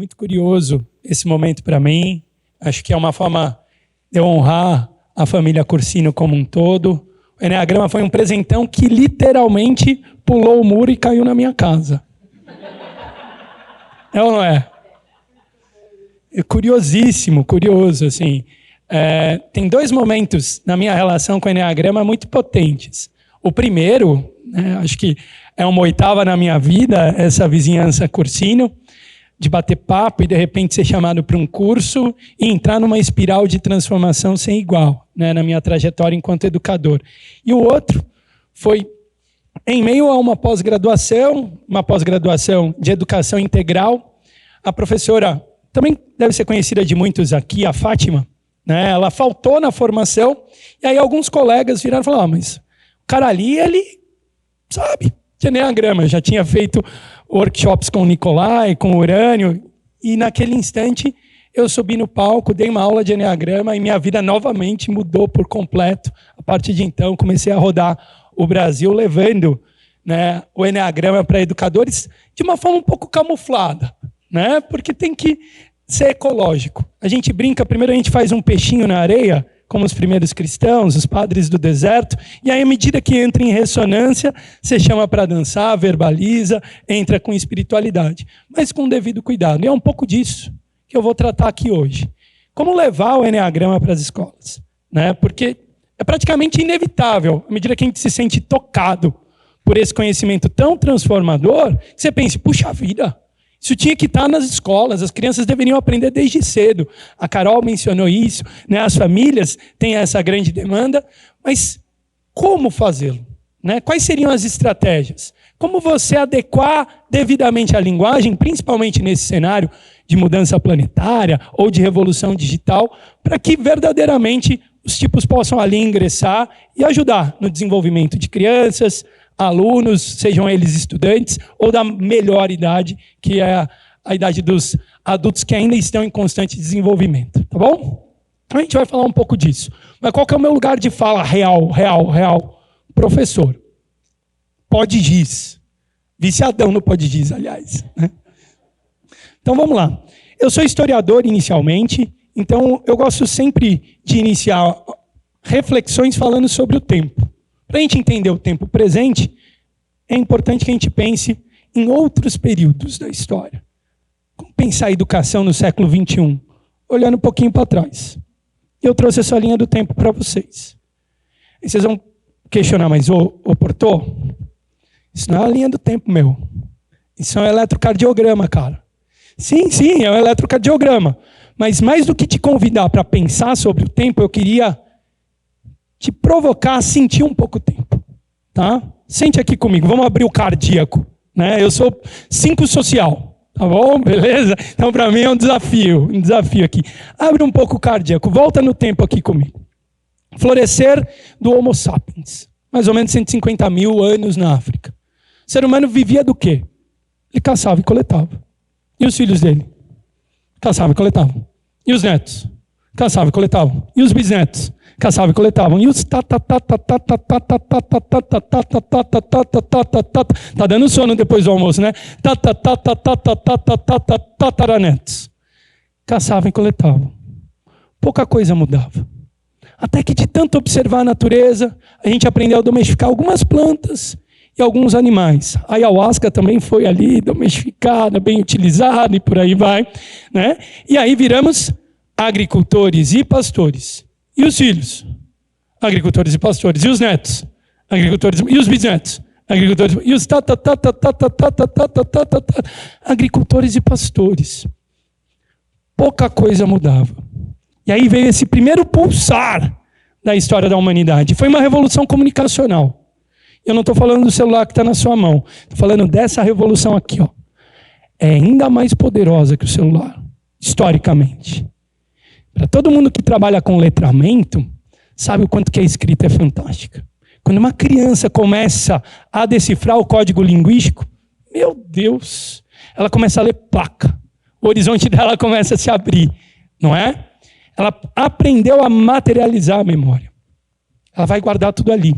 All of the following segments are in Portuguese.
muito curioso esse momento para mim. Acho que é uma forma de eu honrar a família Cursino como um todo. O Enneagrama foi um presentão que literalmente pulou o muro e caiu na minha casa. É ou não é? É curiosíssimo, curioso, assim. Tem dois momentos na minha relação com o Enneagrama muito potentes. O primeiro, acho que é uma oitava na minha vida, essa vizinhança Cursino, de bater papo e de repente ser chamado para um curso e entrar numa espiral de transformação sem igual, na minha trajetória enquanto educador. E o outro foi em meio a uma pós-graduação de educação integral. A professora, também deve ser conhecida de muitos aqui, a Fátima, ela faltou na formação, e aí alguns colegas viraram e falaram, mas o cara ali, ele sabe de Enneagrama, já tinha feito workshops com o Nicolai, com o Urânio, e naquele instante eu subi no palco, dei uma aula de Enneagrama e minha vida novamente mudou por completo. A partir de então, comecei a rodar o Brasil levando o Enneagrama para educadores de uma forma um pouco camuflada, porque tem que ser ecológico. A gente brinca, primeiro a gente faz um peixinho na areia, como os primeiros cristãos, os padres do deserto, e aí à medida que entra em ressonância, você chama para dançar, verbaliza, entra com espiritualidade, mas com devido cuidado. E é um pouco disso que eu vou tratar aqui hoje. Como levar o Enneagrama para as escolas? Porque é praticamente inevitável, à medida que a gente se sente tocado por esse conhecimento tão transformador, que você pensa, puxa vida, isso tinha que estar nas escolas, as crianças deveriam aprender desde cedo. A Carol mencionou isso, as famílias têm essa grande demanda, mas como fazê-lo? Quais seriam as estratégias? Como você adequar devidamente a linguagem, principalmente nesse cenário de mudança planetária ou de revolução digital, para que verdadeiramente os tipos possam ali ingressar e ajudar no desenvolvimento de crianças, alunos, sejam eles estudantes, ou da melhor idade, que é a idade dos adultos que ainda estão em constante desenvolvimento. Tá bom? Então a gente vai falar um pouco disso. Mas qual que é o meu lugar de fala real? Professor. Podgiz. Viciadão no Podgiz, aliás. Então vamos lá. Eu sou historiador inicialmente, então eu gosto sempre de iniciar reflexões falando sobre o tempo. Para a gente entender o tempo presente, é importante que a gente pense em outros períodos da história. Como pensar a educação no século XXI? Olhando um pouquinho para trás. Eu trouxe essa linha do tempo para vocês. E vocês vão questionar, mas Portô, isso não é a linha do tempo, meu. Isso é um eletrocardiograma, cara. Sim, é um eletrocardiograma. Mas mais do que te convidar para pensar sobre o tempo, eu queria te provocar a sentir um pouco o tempo, tá? Sente aqui comigo, vamos abrir o cardíaco, Eu sou 5 social, tá bom? Beleza? Então para mim é um desafio aqui. Abre um pouco o cardíaco, volta no tempo aqui comigo. Florescer do Homo sapiens, mais ou menos 150 mil anos na África. O ser humano vivia do quê? Ele caçava e coletava. E os filhos dele? Caçavam e coletavam. E os netos? Caçavam e coletavam. E os bisnetos? Caçavam e coletavam. E os tá dando sono depois do almoço, tataranetos. Caçavam e coletavam. Pouca coisa mudava. Até que de tanto observar a natureza, a gente aprendeu a domesticar algumas plantas e alguns animais. A ayahuasca também foi ali domesticada, bem utilizada e por aí vai, E aí viramos agricultores e pastores. E os filhos? Agricultores e pastores. E os netos? Agricultores. E os bisnetos? Agricultores. E os agricultores e pastores. Pouca coisa mudava. E aí veio esse primeiro pulsar da história da humanidade. Foi uma revolução comunicacional. Eu não estou falando do celular que está na sua mão. Estou falando dessa revolução aqui, ó. É ainda mais poderosa que o celular, historicamente. Para todo mundo que trabalha com letramento, sabe o quanto que a escrita é fantástica. Quando uma criança começa a decifrar o código linguístico, meu Deus, ela começa a ler placa. O horizonte dela começa a se abrir, não é? Ela aprendeu a materializar a memória. Ela vai guardar tudo ali.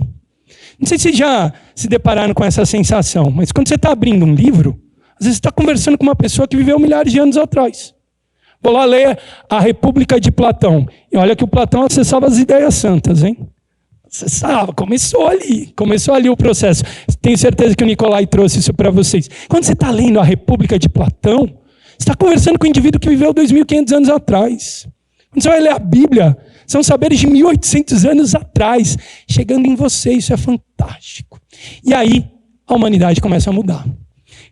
Não sei se já se depararam com essa sensação, mas quando você está abrindo um livro, às Às vezes você está conversando com uma pessoa que viveu milhares de anos atrás. Vou lá ler a República de Platão. E olha que o Platão acessava as ideias santas, hein? Acessava, começou ali o processo. Tenho certeza que o Nicolai trouxe isso para vocês. Quando você está lendo a República de Platão, você está conversando com um indivíduo que viveu 2.500 anos atrás. Quando você vai ler a Bíblia, são saberes de 1.800 anos atrás, chegando em você. Isso é fantástico. E aí, a humanidade começa a mudar.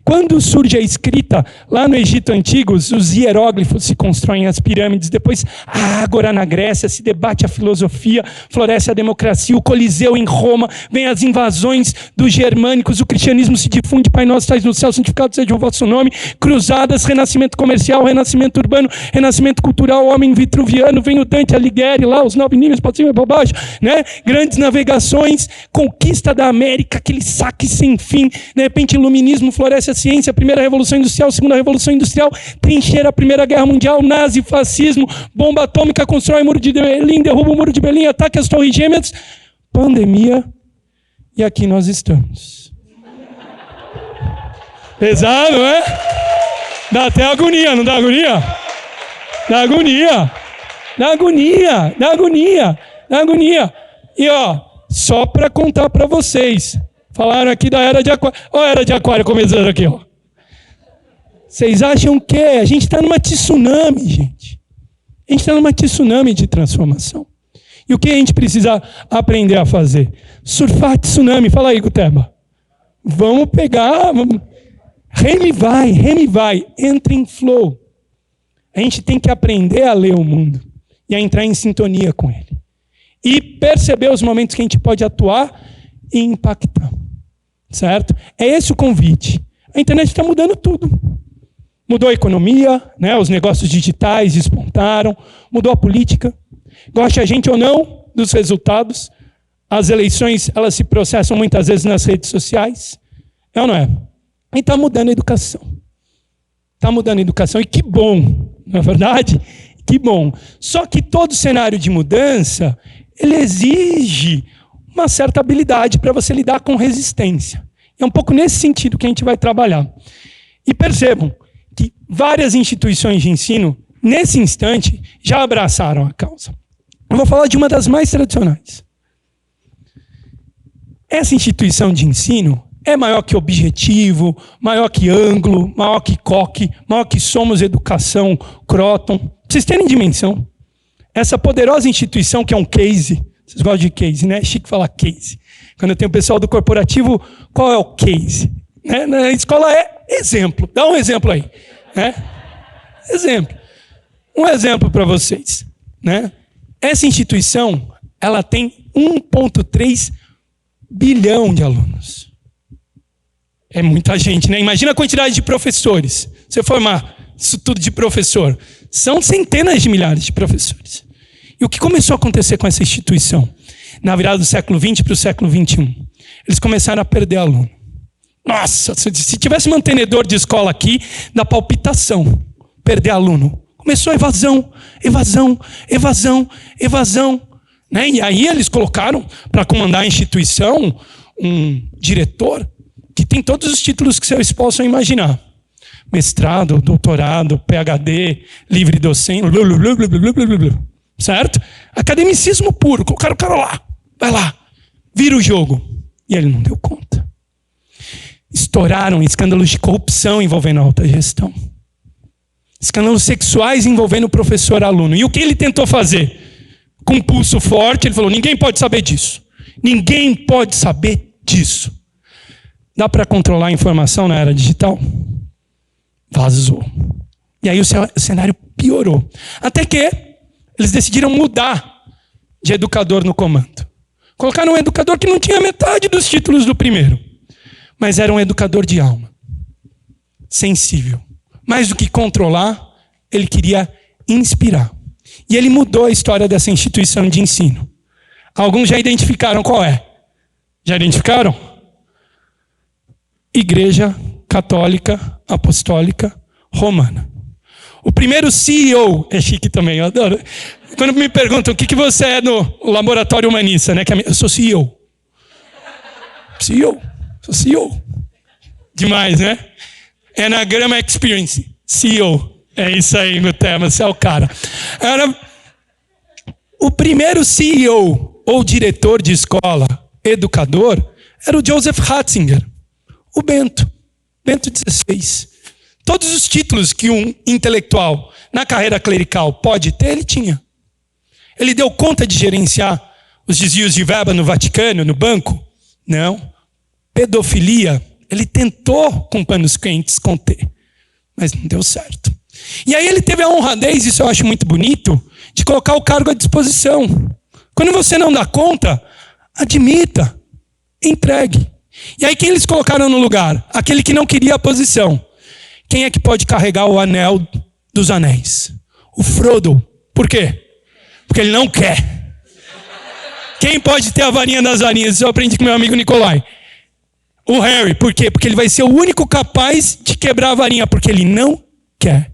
Quando surge a escrita, lá no Egito Antigo, os hieróglifos se constroem, as pirâmides. Depois, a Ágora na Grécia, se debate a filosofia, floresce a democracia, o Coliseu em Roma, vem as invasões dos germânicos, o cristianismo se difunde, Pai Nosso, estais no céu, santificado seja o vosso nome, cruzadas, renascimento comercial, renascimento urbano, renascimento cultural, homem vitruviano, vem o Dante Alighieri lá, os 9 níveis, para cima e para baixo, né? Grandes navegações, conquista da América, aquele saque sem fim, de repente iluminismo, floresce a ciência, a primeira revolução industrial, segunda revolução industrial, trincheira, a primeira guerra mundial, nazi, fascismo, bomba atômica, constrói o muro de Berlim, derruba o muro de Berlim, ataque às torres gêmeas, pandemia, e aqui nós estamos. Pesado, não é? Dá até agonia, não dá agonia? Dá agonia, dá agonia, dá agonia, dá agonia. E ó, só para contar para vocês, falaram aqui da Era de Aquário. Olha a Era de Aquário começando aqui, ó. Vocês acham que a gente está numa tsunami, gente? A gente está numa tsunami de transformação. E o que a gente precisa aprender a fazer? Surfar tsunami. Fala aí, Guteba. Vamos pegar... Reme vai. Entra em flow. A gente tem que aprender a ler o mundo e a entrar em sintonia com ele. E perceber os momentos que a gente pode atuar e impactar. Certo? É esse o convite. A internet está mudando tudo. Mudou a economia, né? Os negócios digitais despontaram, mudou a política. Goste a gente ou não dos resultados, as eleições elas se processam muitas vezes nas redes sociais. É ou não é? E está mudando a educação. Está mudando a educação e que bom, não é verdade? Que bom. Só que todo cenário de mudança, ele exige uma certa habilidade para você lidar com resistência. É um pouco nesse sentido que a gente vai trabalhar. E percebam que várias instituições de ensino, nesse instante, já abraçaram a causa. Eu vou falar de uma das mais tradicionais. Essa instituição de ensino é maior que Objetivo, maior que Ângulo, maior que Coque, maior que Somos Educação, Croton. Pra vocês terem dimensão, essa poderosa instituição que é um case. Vocês gostam de case, né? É chique falar case. Quando eu tenho o pessoal do corporativo, qual é o case? Né? Na escola é exemplo. Dá um exemplo aí. Né? Exemplo. Um exemplo para vocês. Né? Essa instituição, ela tem 1,3 bilhão de alunos. É muita gente, né? Imagina a quantidade de professores. Se eu formar isso tudo de professor, são centenas de milhares de professores. E o que começou a acontecer com essa instituição? Na virada do século XX para o século XXI. Eles começaram a perder aluno. Nossa, se tivesse mantenedor de escola aqui, dá palpitação. Perder aluno. Começou a evasão. Né? E aí eles colocaram para comandar a instituição um diretor que tem todos os títulos que vocês possam imaginar. Mestrado, doutorado, PhD, livre docente, certo? Academicismo puro. Colocaram o cara lá. Vai lá. Vira o jogo. E ele não deu conta. Estouraram escândalos de corrupção envolvendo a alta gestão. Escândalos sexuais envolvendo o professor-aluno. E o que ele tentou fazer? Com um pulso forte, ele falou, ninguém pode saber disso. Ninguém pode saber disso. Dá para controlar a informação na era digital? Vazou. E aí o cenário piorou. Até que eles decidiram mudar de educador no comando. Colocaram um educador que não tinha metade dos títulos do primeiro. Mas era um educador de alma. Sensível. Mais do que controlar, ele queria inspirar. E ele mudou a história dessa instituição de ensino. Alguns já identificaram qual é. Já identificaram? Igreja Católica Apostólica Romana. O primeiro CEO, é chique também, eu adoro. Quando me perguntam o que você é no laboratório humanista, né? Eu sou CEO. Sou CEO. Demais, né? Enneagram Experience, CEO. É isso aí, meu tema, você é o cara. Era o primeiro CEO ou diretor de escola, educador, era o Joseph Ratzinger, o Bento XVI. Todos os títulos que um intelectual na carreira clerical pode ter, ele tinha. Ele deu conta de gerenciar os desvios de verba no Vaticano, no banco? Não. Pedofilia, ele tentou com panos quentes conter, mas não deu certo. E aí ele teve a honradez, isso eu acho muito bonito, de colocar o cargo à disposição. Quando você não dá conta, admita, entregue. E aí quem eles colocaram no lugar? Aquele que não queria a posição. Quem é que pode carregar o anel dos anéis? O Frodo. Por quê? Porque ele não quer. Quem pode ter a varinha das varinhas? Isso eu aprendi com meu amigo Nicolai. O Harry. Por quê? Porque ele vai ser o único capaz de quebrar a varinha, porque ele não quer.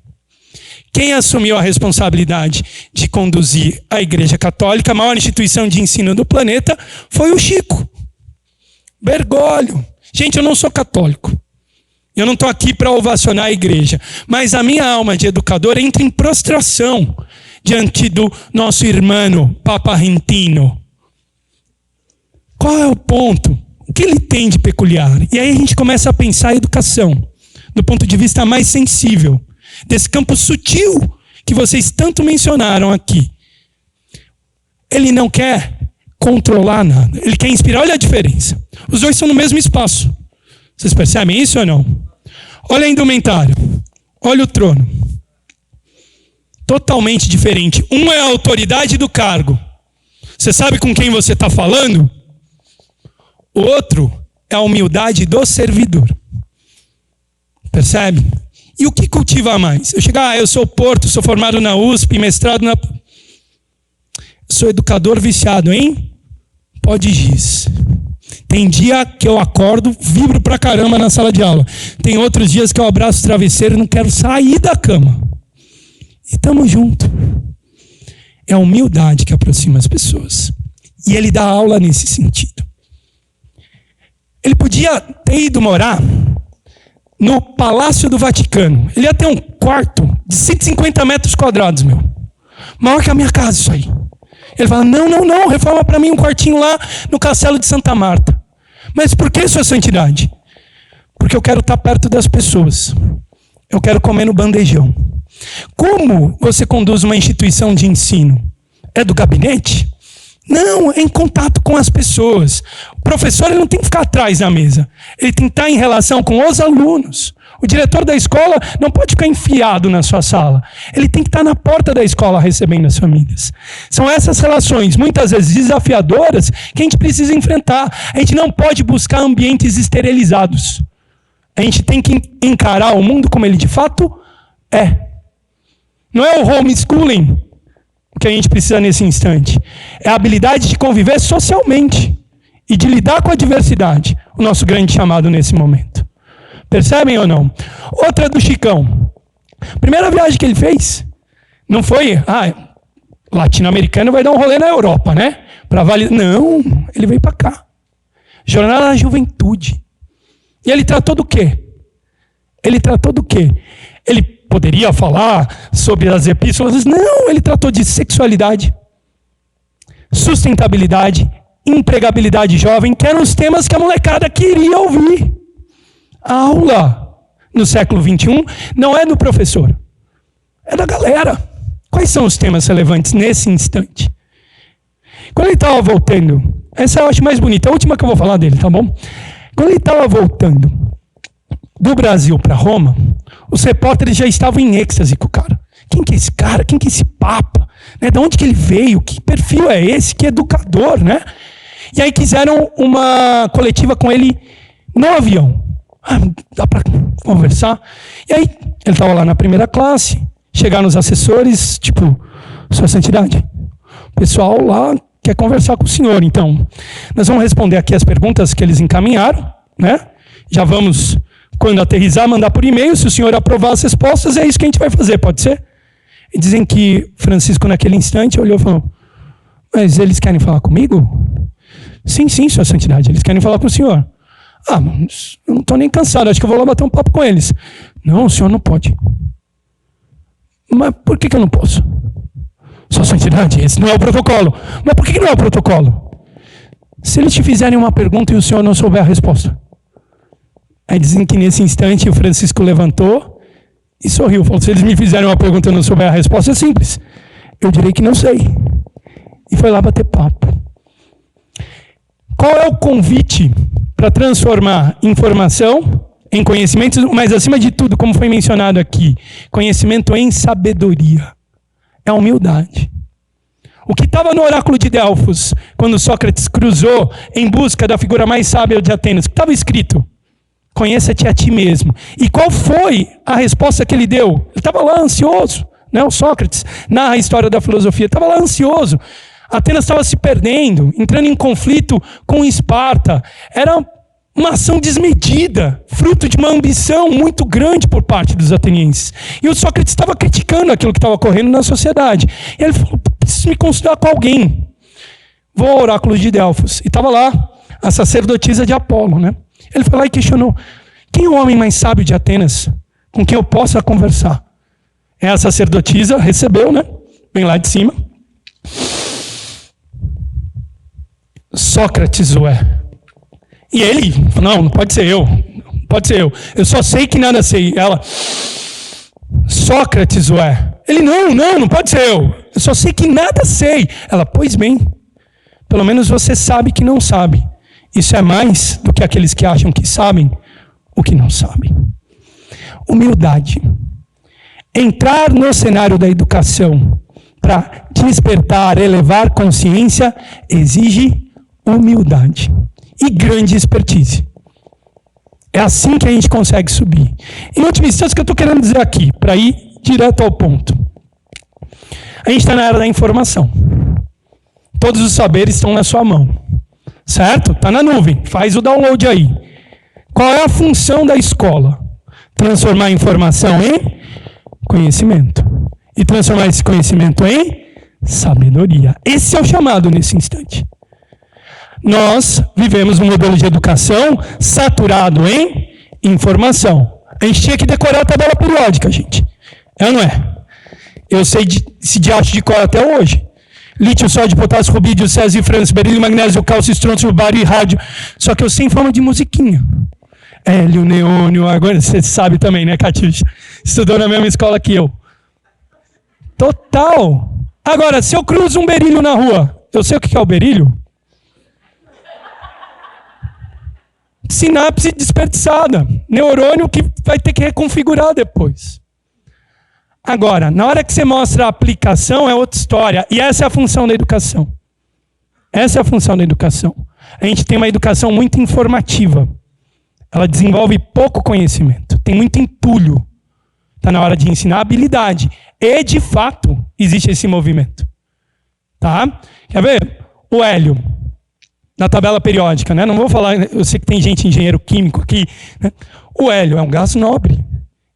Quem assumiu a responsabilidade de conduzir a Igreja Católica, a maior instituição de ensino do planeta, foi o Chico Bergoglio. Gente, eu não sou católico. Eu não estou aqui para ovacionar a igreja. Mas a minha alma de educador entra em prostração diante do nosso irmão Papa Argentino. Qual é o ponto? O que ele tem de peculiar? E aí a gente começa a pensar a educação do ponto de vista mais sensível, desse campo sutil que vocês tanto mencionaram aqui. Ele não quer controlar nada, ele quer inspirar. Olha a diferença. Os dois estão no mesmo espaço. Vocês percebem isso ou não? Olha a indumentária, olha o trono. Totalmente diferente. Um é a autoridade do cargo. Você sabe com quem você está falando? O outro é a humildade do servidor. Percebe? E o que cultiva mais? Eu chego, eu sou Porto, sou formado na USP, mestrado na... Sou educador viciado, hein? Pode giz. Tem dia que eu acordo, vibro pra caramba na sala de aula. Tem outros dias que eu abraço o travesseiro e não quero sair da cama. E estamos juntos. É a humildade que aproxima as pessoas. E ele dá aula nesse sentido. Ele podia ter ido morar no Palácio do Vaticano. Ele ia ter um quarto de 150 metros quadrados, meu. Maior que a minha casa, isso aí. Ele fala, não, reforma para mim um quartinho lá no Castelo de Santa Marta. Mas por que sua santidade? Porque eu quero estar perto das pessoas. Eu quero comer no bandejão. Como você conduz uma instituição de ensino? É do gabinete? Não, é em contato com as pessoas. O professor ele não tem que ficar atrás da mesa. Ele tem que estar em relação com os alunos. O diretor da escola não pode ficar enfiado na sua sala. Ele tem que estar na porta da escola recebendo as famílias. São essas relações, muitas vezes desafiadoras, que a gente precisa enfrentar. A gente não pode buscar ambientes esterilizados. A gente tem que encarar o mundo como ele de fato é. Não é o homeschooling que a gente precisa nesse instante. É a habilidade de conviver socialmente e de lidar com a diversidade. O nosso grande chamado nesse momento. Percebem ou não? Outra do Chicão. Primeira viagem que ele fez, não foi, latino-americano vai dar um rolê na Europa, né? Não, ele veio para cá. Jornada da Juventude. E ele tratou do quê? Ele poderia falar sobre as epístolas? Não, ele tratou de sexualidade, sustentabilidade, empregabilidade jovem, que eram os temas que a molecada queria ouvir. A aula no século XXI não é do professor, é da galera. Quais são os temas relevantes nesse instante? Quando ele estava voltando, essa eu acho mais bonita, a última que eu vou falar dele, tá bom? Quando ele estava voltando do Brasil para Roma, os repórteres já estavam em êxtase com o cara. Quem que é esse cara? Quem que é esse papa? Né? De onde que ele veio? Que perfil é esse? Que educador, né? E aí quiseram uma coletiva com ele no avião. Dá para conversar? E aí, ele estava lá na primeira classe, chegaram os assessores, tipo, Sua Santidade, o pessoal lá quer conversar com o senhor, então, nós vamos responder aqui as perguntas que eles encaminharam, né? Já vamos, quando aterrizar, mandar por e-mail, se o senhor aprovar as respostas, é isso que a gente vai fazer, pode ser? E dizem que Francisco, naquele instante, olhou e falou, mas eles querem falar comigo? Sim, Sua Santidade, eles querem falar com o senhor. Eu não estou nem cansado, acho que eu vou lá bater um papo com eles. Não, o senhor não pode. Mas por que eu não posso? Sua santidade, esse não é o protocolo. Mas por que não é o protocolo? Se eles te fizerem uma pergunta e o senhor não souber a resposta. Aí dizem que nesse instante o Francisco levantou e sorriu. Falou, se eles me fizerem uma pergunta e eu não souber a resposta, é simples. Eu direi que não sei. E foi lá bater papo. Qual é o convite para transformar informação em conhecimento, mas acima de tudo, como foi mencionado aqui, conhecimento em sabedoria? É a humildade. O que estava no oráculo de Delfos, quando Sócrates cruzou em busca da figura mais sábia de Atenas, o que estava escrito? Conheça-te a ti mesmo. E qual foi a resposta que ele deu? Ele estava lá ansioso, né? O Sócrates, na história da filosofia, estava lá ansioso. Atenas estava se perdendo, entrando em conflito com Esparta. Era uma ação desmedida, fruto de uma ambição muito grande por parte dos atenienses. E o Sócrates estava criticando aquilo que estava ocorrendo na sociedade. E ele falou, preciso me consultar com alguém. Vou ao oráculo de Delfos. E estava lá a sacerdotisa de Apolo, né? Ele foi lá e questionou, quem é o homem mais sábio de Atenas com quem eu possa conversar? É a sacerdotisa, recebeu, né? Vem lá de cima. Sócrates o é. E ele, não pode ser eu. Não pode ser eu. Eu só sei que nada sei. Ela, Sócrates o é. Ele, não pode ser eu. Eu só sei que nada sei. Ela, pois bem, pelo menos você sabe que não sabe. Isso é mais do que aqueles que acham que sabem o que não sabem. Humildade. Entrar no cenário da educação para despertar, elevar consciência, exige humildade e grande expertise. É assim que a gente consegue subir. Em última instância, o que eu estou querendo dizer aqui, para ir direto ao ponto. A gente está na era da informação. Todos os saberes estão na sua mão. Certo? Está na nuvem. Faz o download aí. Qual é a função da escola? Transformar a informação em conhecimento. E transformar esse conhecimento em sabedoria. Esse é o chamado nesse instante. Nós vivemos um modelo de educação saturado em informação. A gente tinha que decorar a tabela periódica, gente. É ou não é? Eu sei esse diacho de cor até hoje. Lítio, sódio, potássio, rubídio, césio, frâncio, berílio, magnésio, cálcio, estrôncio, bário e rádio. Só que eu sei em forma de musiquinha. Hélio, neônio, agora você sabe também, né, Catiuxa? Estudou na mesma escola que eu. Total. Agora, se eu cruzo um berílio na rua, eu sei o que é o berílio? Sinapse desperdiçada. Neurônio que vai ter que reconfigurar depois. Agora, na hora que você mostra a aplicação, é outra história. E essa é a função da educação. Essa é a função da educação. A gente tem uma educação muito informativa. Ela desenvolve pouco conhecimento. Tem muito entulho. Está na hora de ensinar habilidade. E, de fato, existe esse movimento. Tá? Quer ver? O hélio. Na tabela periódica, né? Não vou falar, eu sei que tem gente engenheiro químico aqui, né? O hélio é um gás nobre.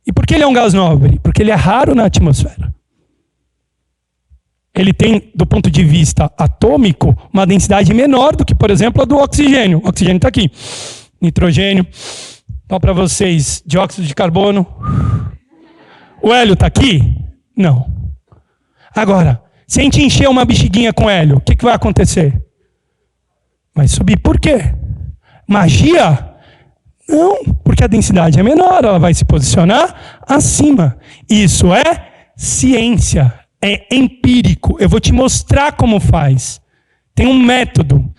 E por que ele é um gás nobre? Porque ele é raro na atmosfera. Ele tem, do ponto de vista atômico, uma densidade menor do que, por exemplo, a do oxigênio. O oxigênio está aqui. Nitrogênio. Então, para vocês, dióxido de carbono. O hélio está aqui? Não. Agora, se a gente encher uma bexiguinha com hélio, o que vai acontecer? Vai subir. Por quê? Magia? Não, porque a densidade é menor, ela vai se posicionar acima. Isso é ciência, é empírico. Eu vou te mostrar como faz. Tem um método.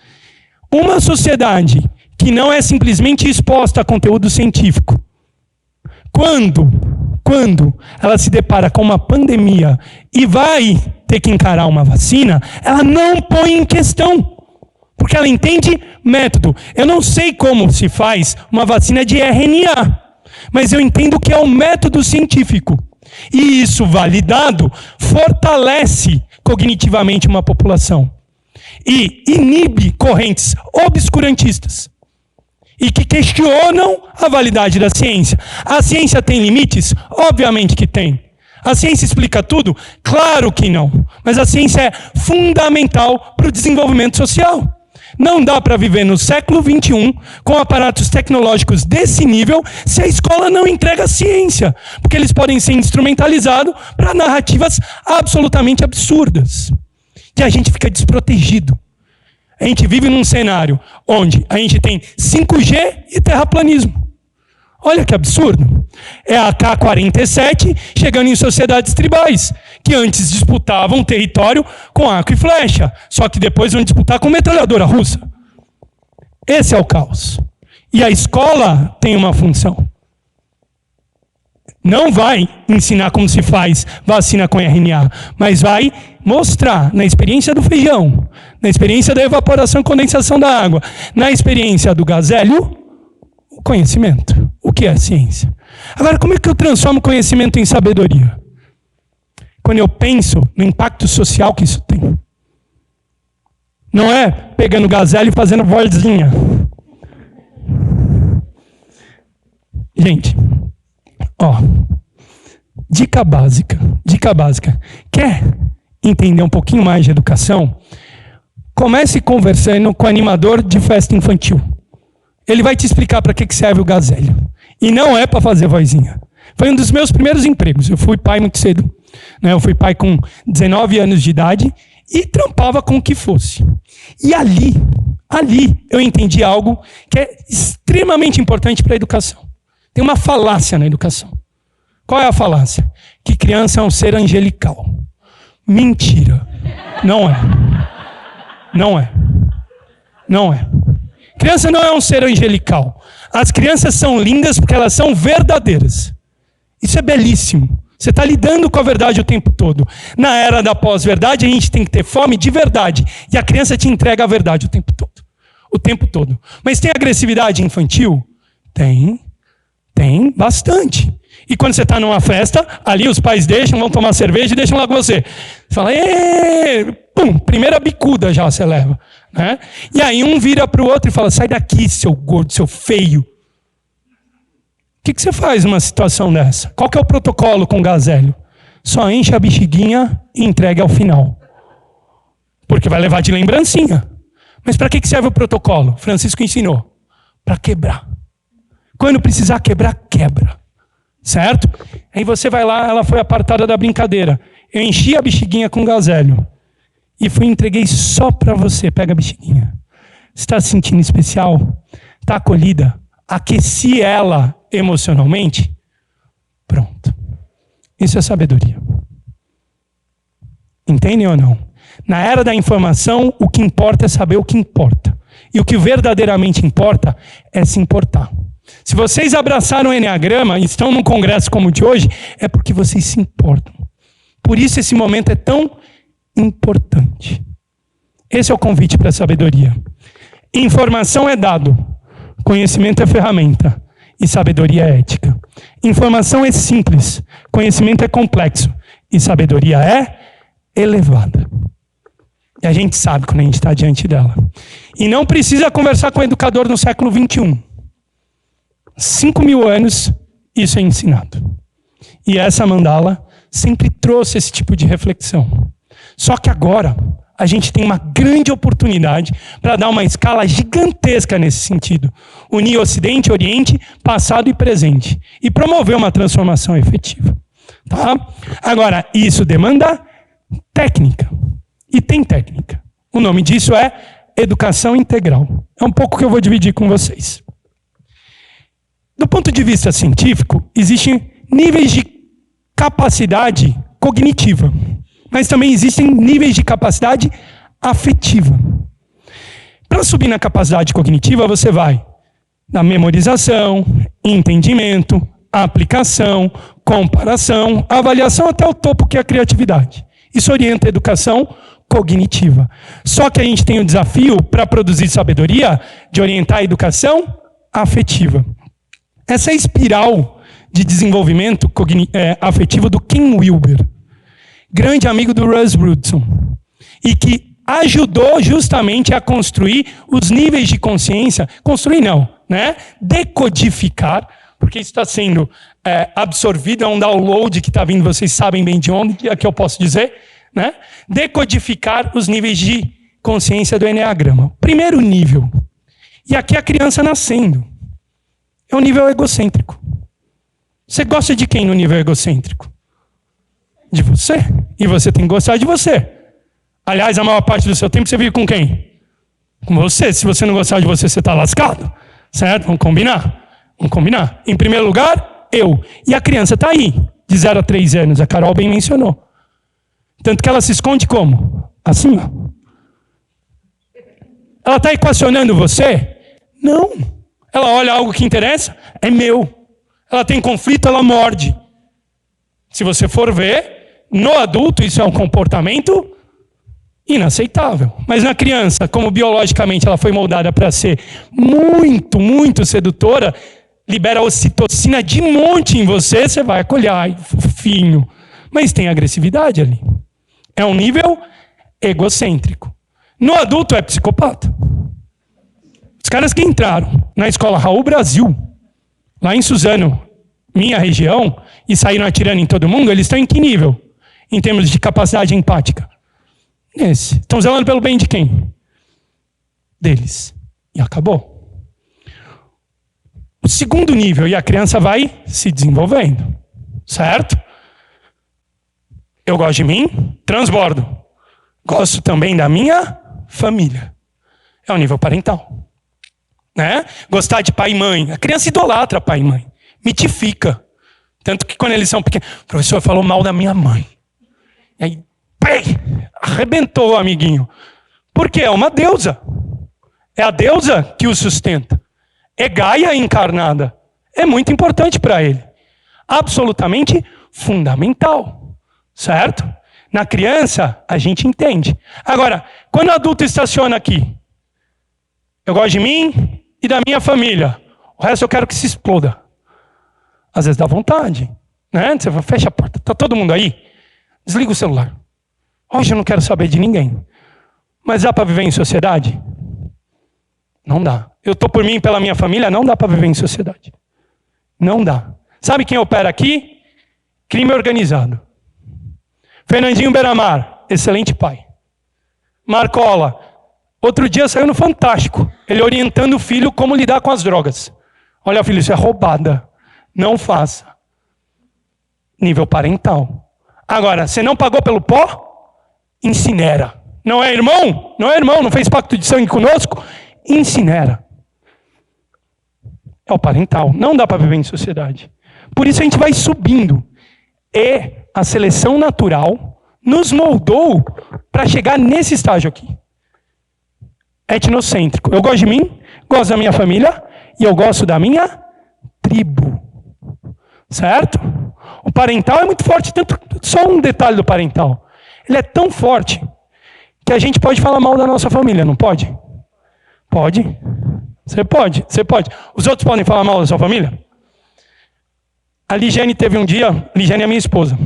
Uma sociedade que não é simplesmente exposta a conteúdo científico, quando ela se depara com uma pandemia e vai ter que encarar uma vacina, ela não põe em questão. Porque ela entende método. Eu não sei como se faz uma vacina de RNA, mas eu entendo que é um método científico. E isso, validado, fortalece cognitivamente uma população. E inibe correntes obscurantistas. E que questionam a validade da ciência. A ciência tem limites? Obviamente que tem. A ciência explica tudo? Claro que não. Mas a ciência é fundamental para o desenvolvimento social. Não dá para viver no século XXI com aparatos tecnológicos desse nível se a escola não entrega ciência, porque eles podem ser instrumentalizados para narrativas absolutamente absurdas. E a gente fica desprotegido. A gente vive num cenário onde a gente tem 5G e terraplanismo. Olha que absurdo. É a AK-47 chegando em sociedades tribais, que antes disputavam território com arco e flecha, só que depois vão disputar com metralhadora russa. Esse é o caos. E a escola tem uma função. Não vai ensinar como se faz vacina com RNA, mas vai mostrar na experiência do feijão, na experiência da evaporação e condensação da água, na experiência do gazélio, o conhecimento. O que é ciência? Agora, como é que eu transformo conhecimento em sabedoria? Quando eu penso no impacto social que isso tem. Não é pegando gazélio e fazendo vozinha. Gente, ó, dica básica. Quer entender um pouquinho mais de educação? Comece conversando com o animador de festa infantil. Ele vai te explicar para que serve o gazélio. E não é para fazer vozinha. Foi um dos meus primeiros empregos. Eu fui pai muito cedo. Né? Eu fui pai com 19 anos de idade e trampava com o que fosse. E ali eu entendi algo que é extremamente importante para a educação. Tem uma falácia na educação. Qual é a falácia? Que criança é um ser angelical. Mentira. Não é. Criança não é um ser angelical. As crianças são lindas porque elas são verdadeiras. Isso é belíssimo. Você está lidando com a verdade o tempo todo. Na era da pós-verdade, a gente tem que ter fome de verdade. E a criança te entrega a verdade o tempo todo. O tempo todo. Mas tem agressividade infantil? Tem bastante. E quando você está numa festa, ali os pais deixam, vão tomar cerveja e deixam lá com você. Você fala, pum, primeira bicuda já você leva. Né? E aí um vira para o outro e fala, sai daqui, seu gordo, seu feio. O que você faz numa situação dessa? Qual que é o protocolo com o gazélio? Só enche a bexiguinha e entregue ao final. Porque vai levar de lembrancinha. Mas para que serve o protocolo? Francisco ensinou. Para quebrar. Quando precisar quebrar, quebra. Certo? Aí você vai lá, ela foi apartada da brincadeira. Eu enchi a bexiguinha com gazélio. E entreguei só para você. Pega a bexiguinha. Você está se sentindo especial? Está acolhida? Aqueci ela emocionalmente? Pronto. Isso é sabedoria. Entendem ou não? Na era da informação, o que importa é saber o que importa. E o que verdadeiramente importa é se importar. Se vocês abraçaram o Enneagrama e estão num congresso como o de hoje, é porque vocês se importam. Por isso esse momento é tão importante. Esse é o convite para a sabedoria. Informação é dado, conhecimento é ferramenta e sabedoria é ética. Informação é simples, conhecimento é complexo e sabedoria é elevada. E a gente sabe quando a gente está diante dela. E não precisa conversar com o educador no século XXI. 5.000 anos, isso é ensinado. E essa mandala sempre trouxe esse tipo de reflexão. Só que agora, a gente tem uma grande oportunidade para dar uma escala gigantesca nesse sentido. Unir Ocidente, Oriente, passado e presente. E promover uma transformação efetiva. Tá? Agora, isso demanda técnica. E tem técnica. O nome disso é educação integral. É um pouco que eu vou dividir com vocês. Do ponto de vista científico, existem níveis de capacidade cognitiva, mas também existem níveis de capacidade afetiva. Para subir na capacidade cognitiva, você vai na memorização, entendimento, aplicação, comparação, avaliação até o topo, que é a criatividade. Isso orienta a educação cognitiva. Só que a gente tem o desafio, para produzir sabedoria, de orientar a educação afetiva. Essa é a espiral de desenvolvimento afetivo do Ken Wilber, grande amigo do Russ Brunson, e que ajudou justamente a construir os níveis de consciência, construir não, né? Decodificar, porque isso está sendo absorvido, é um download que está vindo, vocês sabem bem de onde, é que eu posso dizer, né? Decodificar os níveis de consciência do Eneagrama. Primeiro nível. E aqui a criança nascendo. É um nível egocêntrico. Você gosta de quem no nível egocêntrico? De você. E você tem que gostar de você. Aliás, a maior parte do seu tempo você vive com quem? Com você. Se você não gostar de você, você está lascado. Certo? Vamos combinar? Vamos combinar. Em primeiro lugar, eu. E a criança está aí, de 0 a 3 anos. A Carol bem mencionou. Tanto que ela se esconde como? Assim, ó. Ela está equacionando você? Não. Ela olha algo que interessa? É meu. Ela tem conflito, ela morde. Se você for ver, no adulto isso é um comportamento inaceitável. Mas na criança, como biologicamente ela foi moldada para ser muito, muito sedutora, libera ocitocina de monte em você, você vai acolher, ai, fofinho. Mas tem agressividade ali. É um nível egocêntrico. No adulto é psicopata. Os caras que entraram na escola Raul Brasil, lá em Suzano, minha região, e saíram atirando em todo mundo, eles estão em que nível? Em termos de capacidade empática? Nesse. Estão zelando pelo bem de quem? Deles. E acabou. O segundo nível, e a criança vai se desenvolvendo. Certo? Eu gosto de mim, transbordo. Gosto também da minha família. É o nível parental. Né? Gostar de pai e mãe. A criança idolatra pai e mãe. Mitifica. Tanto que quando eles são pequenos, o professor falou mal da minha mãe. E aí, pei, arrebentou o amiguinho. Porque é uma deusa. É a deusa que o sustenta. É Gaia encarnada. É muito importante para ele. Absolutamente fundamental. Certo? Na criança, a gente entende. Agora, quando o adulto estaciona aqui, eu gosto de mim e da minha família. O resto eu quero que se exploda. Às vezes dá vontade. Né? Você fecha a porta. Está todo mundo aí? Desliga o celular. Hoje eu não quero saber de ninguém. Mas dá para viver em sociedade? Não dá. Eu estou por mim e pela minha família, não dá para viver em sociedade. Não dá. Sabe quem opera aqui? Crime organizado. Fernandinho Beramar, excelente pai. Marcola, outro dia saiu no Fantástico, ele orientando o filho como lidar com as drogas. Olha, filho, isso é roubada. Não faça. Nível parental. Agora, você não pagou pelo pó? Incinera. Não é irmão? Não é irmão, não fez pacto de sangue conosco? Incinera. É o parental. Não dá para viver em sociedade. Por isso a gente vai subindo. E a seleção natural nos moldou para chegar nesse estágio aqui. Etnocêntrico. Eu gosto de mim, gosto da minha família e eu gosto da minha tribo. Certo? O parental é muito forte. Tanto, só um detalhe do parental. Ele é tão forte que a gente pode falar mal da nossa família, não pode? Pode. Você pode, você pode. Os outros podem falar mal da sua família? A Ligiane teve um dia, Ligiane é minha esposa.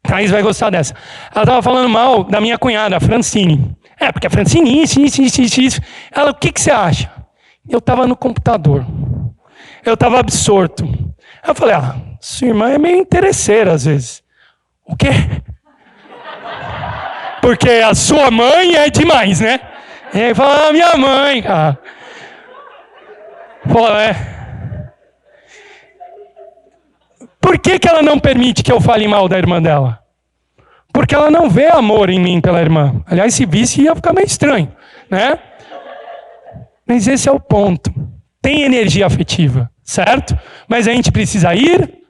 A Thaís vai gostar dessa. Ela estava falando mal da minha cunhada, a Francine. É, porque a Francine, isso. Ela, o que você acha? Eu estava no computador. Eu estava absorto. Eu falei, sua irmã é meio interesseira às vezes. O quê? Porque a sua mãe é demais, né? E aí fala, minha mãe, cara. Pô, Por que ela não permite que eu fale mal da irmã dela? Porque ela não vê amor em mim pela irmã. Aliás, se visse ia ficar meio estranho, né? Mas esse é o ponto. Tem energia afetiva, certo? Mas a gente precisa ir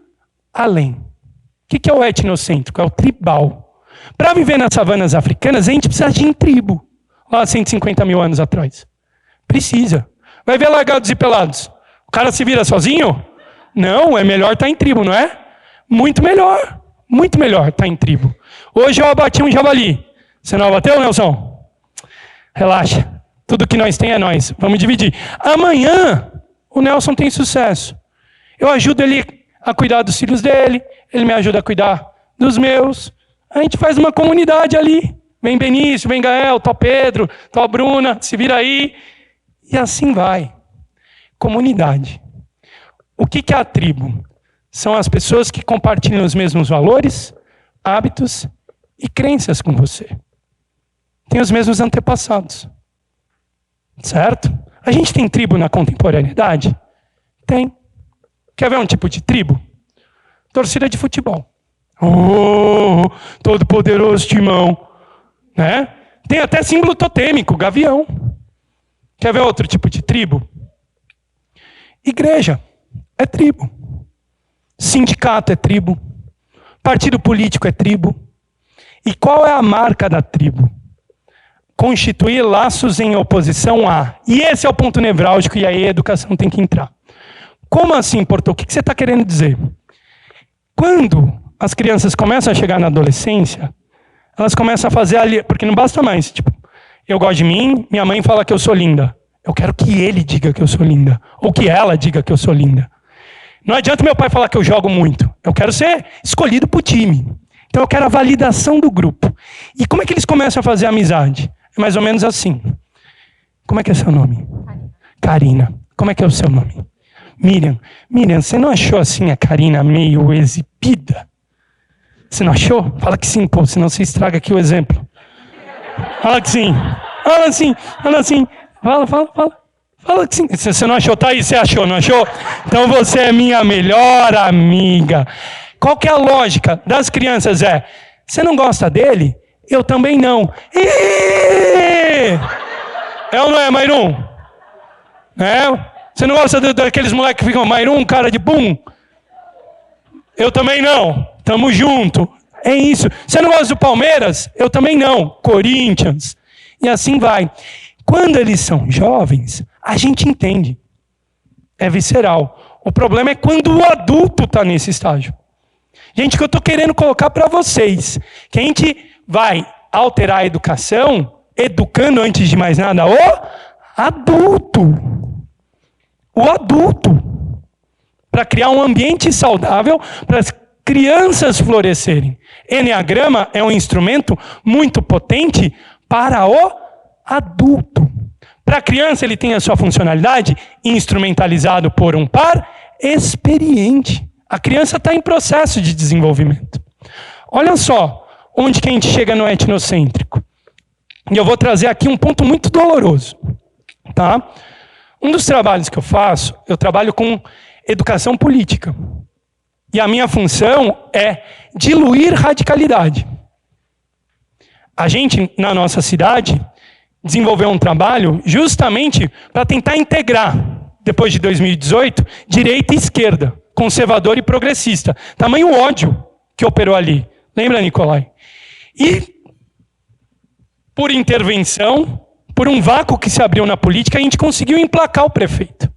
além. O que é o etnocêntrico? É o tribal. Para viver nas savanas africanas, a gente precisa de ir em tribo. Lá 150 mil anos atrás. Precisa. Vai ver largados e pelados. O cara se vira sozinho? Não, é melhor estar em tribo, não é? Muito melhor. Muito melhor estar em tribo. Hoje eu abati um javali. Você não abateu, Nelson? Relaxa. Tudo que nós tem é nós. Vamos dividir. Amanhã, o Nelson tem sucesso. Eu ajudo ele a cuidar dos filhos dele. Ele me ajuda a cuidar dos meus. A gente faz uma comunidade ali. Vem Benício, vem Gael, tal Pedro, tal Bruna, se vira aí. E assim vai. Comunidade. O que é a tribo? São as pessoas que compartilham os mesmos valores, hábitos e crenças com você. têm os mesmos antepassados. Certo? A gente tem tribo na contemporaneidade? Tem. Quer ver um tipo de tribo? Torcida de futebol. Oh, todo poderoso Timão. Né? Tem até símbolo totêmico, gavião. Quer ver outro tipo de tribo? Igreja é tribo. Sindicato é tribo. Partido político é tribo. E qual é a marca da tribo? Constituir laços em oposição a. E esse é o ponto nevrálgico, e aí a educação tem que entrar. Como assim, Porto? O que você está querendo dizer? Quando as crianças começam a chegar na adolescência, elas começam a fazer ali, porque não basta mais, tipo, eu gosto de mim, minha mãe fala que eu sou linda. Eu quero que ele diga que eu sou linda, ou que ela diga que eu sou linda. Não adianta meu pai falar que eu jogo muito. Eu quero ser escolhido para o time. Então eu quero a validação do grupo. E como é que eles começam a fazer amizade? É mais ou menos assim. Como é que é seu nome? Karina. Como é que é o seu nome? Miriam. Miriam, você não achou assim a Karina meio exibida? Você não achou? Fala que sim, pô, senão você estraga aqui o exemplo. Fala que sim. Fala assim, fala assim. Fala. Fala que sim. Você não achou? Tá aí, você achou, não achou? Então você é minha melhor amiga. Qual que é a lógica das crianças? Você não gosta dele? Eu também não. É ou não é, Mairum? Você não gosta daqueles moleques que ficam, Mairum, cara de bum? Eu também não. Tamo junto. É isso. Você não gosta do Palmeiras? Eu também não. Corinthians. E assim vai. Quando eles são jovens, a gente entende. É visceral. O problema é quando o adulto está nesse estágio. Gente, o que eu estou querendo colocar para vocês, que a gente vai alterar a educação, educando antes de mais nada o adulto. O adulto. Para criar um ambiente saudável para as crianças florescerem. Eneagrama é um instrumento muito potente para o adulto. Para a criança ele tem a sua funcionalidade instrumentalizado por um par experiente. A criança está em processo de desenvolvimento. Olha só onde que a gente chega no etnocêntrico. E eu vou trazer aqui um ponto muito doloroso. Tá? Um dos trabalhos que eu faço, eu trabalho com educação política. E a minha função é diluir radicalidade. A gente, na nossa cidade, desenvolveu um trabalho justamente para tentar integrar, depois de 2018, direita e esquerda, conservador e progressista. Tamanho ódio que operou ali. Lembra, Nicolai? E, por intervenção, por um vácuo que se abriu na política, a gente conseguiu emplacar o prefeito.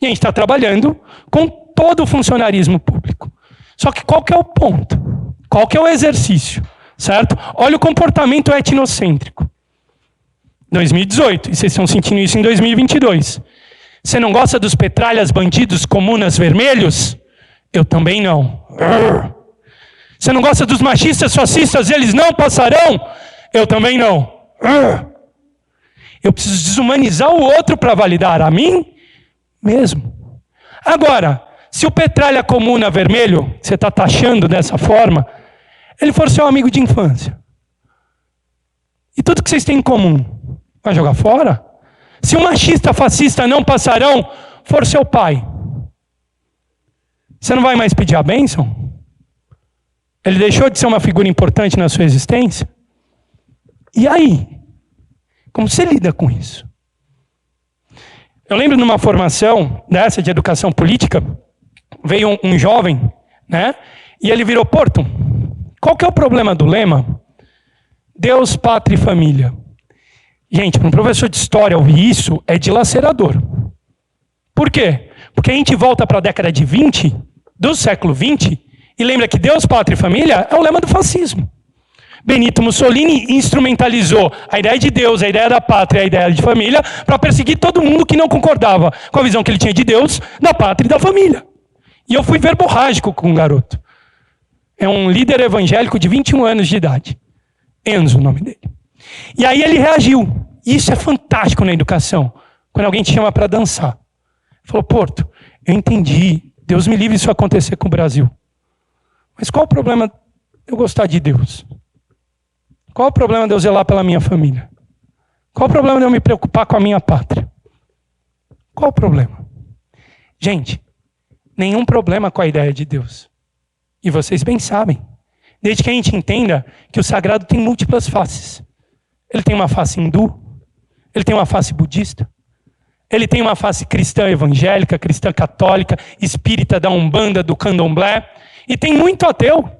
E a gente está trabalhando com todo o funcionarismo público. Só que qual que é o ponto? Qual que é o exercício? Certo? Olha o comportamento etnocêntrico. 2018, e vocês estão sentindo isso em 2022. Você não gosta dos petralhas, bandidos, comunas, vermelhos? Eu também não. Você não gosta dos machistas, fascistas, eles não passarão? Eu também não. Eu preciso desumanizar o outro para validar a mim mesmo. Agora, se o petralha comuna vermelho, você está taxando dessa forma, ele for seu amigo de infância. E tudo que vocês têm em comum, vai jogar fora? Se um machista, fascista não passarão, for seu pai, você não vai mais pedir a bênção? Ele deixou de ser uma figura importante na sua existência? E aí? Como você lida com isso? Eu lembro numa formação dessa de educação política, veio um jovem, né? E ele virou, Porto, qual que é o problema do lema? Deus, pátria e família. Gente, para um professor de história ouvir isso é dilacerador. Por quê? Porque a gente volta para a década de 20, do século 20, e lembra que Deus, pátria e família é o lema do fascismo. Benito Mussolini instrumentalizou a ideia de Deus, a ideia da pátria, a ideia de família, para perseguir todo mundo que não concordava com a visão que ele tinha de Deus, da pátria e da família. E eu fui verborrágico com um garoto. É um líder evangélico de 21 anos de idade. Enzo, o nome dele. E aí ele reagiu. Isso é fantástico na educação. Quando alguém te chama para dançar. Ele falou, Porto, eu entendi. Deus me livre isso acontecer com o Brasil. Mas qual o problema de eu gostar de Deus? Qual o problema de eu zelar pela minha família? Qual o problema de eu me preocupar com a minha pátria? Qual o problema? Gente, nenhum problema com a ideia de Deus. E vocês bem sabem. Desde que a gente entenda que o sagrado tem múltiplas faces. Ele tem uma face hindu, ele tem uma face budista, ele tem uma face cristã evangélica, cristã católica, espírita da Umbanda, do Candomblé, e tem muito ateu,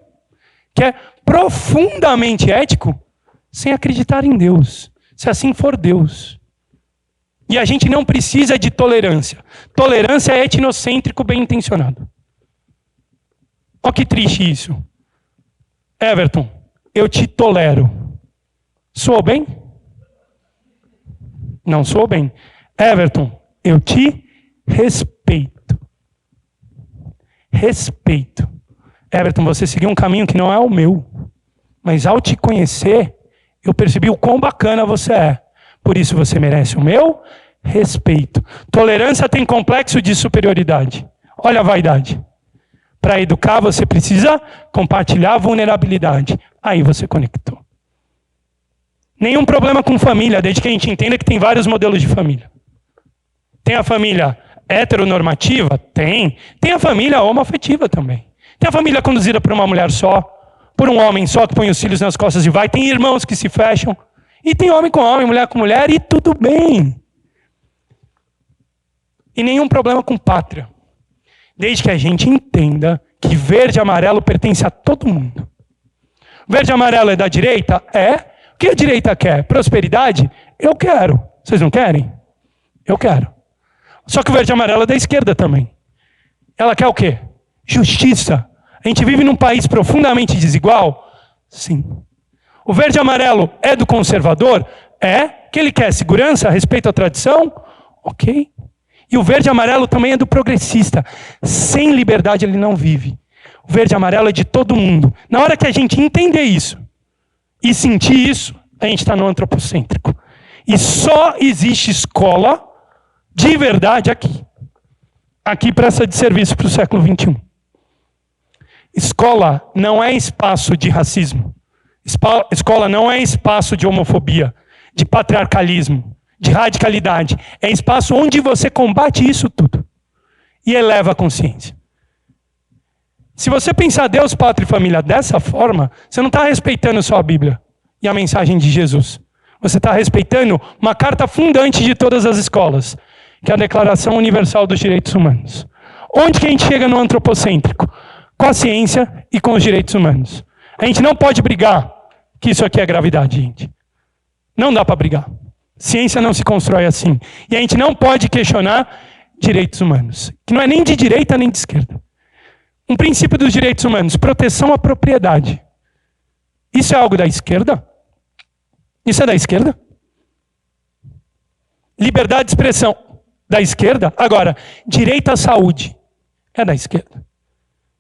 que é profundamente ético, sem acreditar em Deus, se assim for Deus. E a gente não precisa de tolerância. Tolerância é etnocêntrico bem intencionado. Olha que triste isso. Everton, eu te tolero. Soou bem? Não soou bem. Everton, eu te respeito. Respeito. Everton, você seguiu um caminho que não é o meu. Mas ao te conhecer, eu percebi o quão bacana você é. Por isso você merece o meu respeito. Tolerância tem complexo de superioridade. Olha a vaidade. Para educar, você precisa compartilhar a vulnerabilidade. Aí você conectou. Nenhum problema com família, desde que a gente entenda que tem vários modelos de família. Tem a família heteronormativa? Tem. Tem a família homoafetiva também. Tem a família conduzida por uma mulher só, por um homem só que põe os filhos nas costas e vai. Tem irmãos que se fecham. E tem homem com homem, mulher com mulher, e tudo bem. E nenhum problema com pátria. Desde que a gente entenda que verde e amarelo pertence a todo mundo. Verde e amarelo é da direita? É. O que a direita quer? Prosperidade? Eu quero. Vocês não querem? Eu quero. Só que o verde e amarelo é da esquerda também. Ela quer o quê? Justiça. A gente vive num país profundamente desigual? Sim. O verde e amarelo é do conservador? É. O que ele quer? Segurança? Respeito à tradição? Ok. E o verde e amarelo também é do progressista. Sem liberdade ele não vive. O verde e amarelo é de todo mundo. Na hora que a gente entender isso e sentir isso, a gente está no antropocêntrico. E só existe escola de verdade aqui. Aqui presta de serviço para o século XXI. Escola não é espaço de racismo. Escola não é espaço de homofobia, de patriarcalismo, de radicalidade. É espaço onde você combate isso tudo e eleva a consciência. Se você pensar Deus, pátria e família dessa forma, você não está respeitando só a Bíblia e a mensagem de Jesus. Você está respeitando uma carta fundante de todas as escolas, que é a Declaração Universal dos Direitos Humanos. Onde que a gente chega no antropocêntrico? Com a ciência e com os direitos humanos. A gente não pode brigar que isso aqui é gravidade, gente. Não dá para brigar. Ciência não se constrói assim. E a gente não pode questionar direitos humanos, que não é nem de direita nem de esquerda. Um princípio dos direitos humanos, proteção à propriedade. Isso é algo da esquerda? Isso é da esquerda? Liberdade de expressão, da esquerda? Agora, direito à saúde, é da esquerda.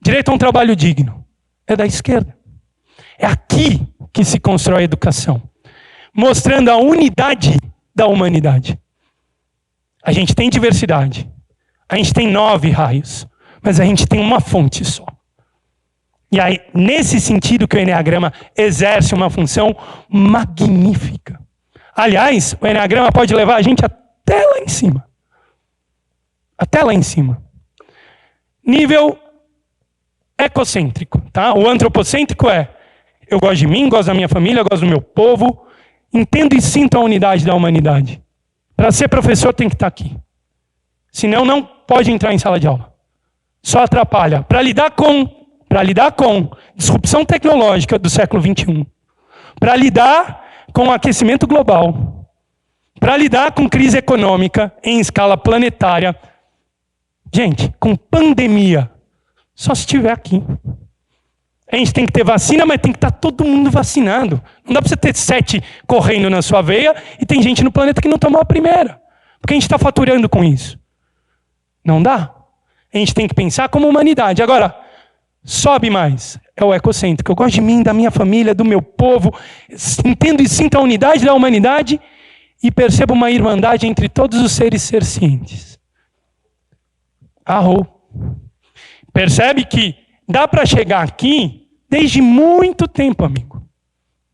Direito a um trabalho digno, é da esquerda. É aqui que se constrói a educação, mostrando a unidade da humanidade. A gente tem diversidade, a gente tem 9 raios, mas a gente tem uma fonte só. E aí, nesse sentido que o Enneagrama exerce uma função magnífica. Aliás, o Enneagrama pode levar a gente até lá em cima. Até lá em cima. Nível ecocêntrico, tá? O antropocêntrico é: eu gosto de mim, gosto da minha família, gosto do meu povo, entendo e sinto a unidade da humanidade. Para ser professor tem que estar aqui. Senão não pode entrar em sala de aula. Só atrapalha. Para lidar com disrupção tecnológica do século XXI, para lidar com o aquecimento global, para lidar com crise econômica em escala planetária, gente, com pandemia, só se estiver aqui. A gente tem que ter vacina, mas tem que estar todo mundo vacinado. Não dá para você ter 7 correndo na sua veia e tem gente no planeta que não tomou a primeira. Porque a gente está faturando com isso. Não dá. A gente tem que pensar como humanidade. Agora, sobe mais. É o ecocêntrico. Eu gosto de mim, da minha família, do meu povo. Entendo e sinto a unidade da humanidade e percebo uma irmandade entre todos os seres cientes. Arrou. Percebe que dá para chegar aqui desde muito tempo, amigo.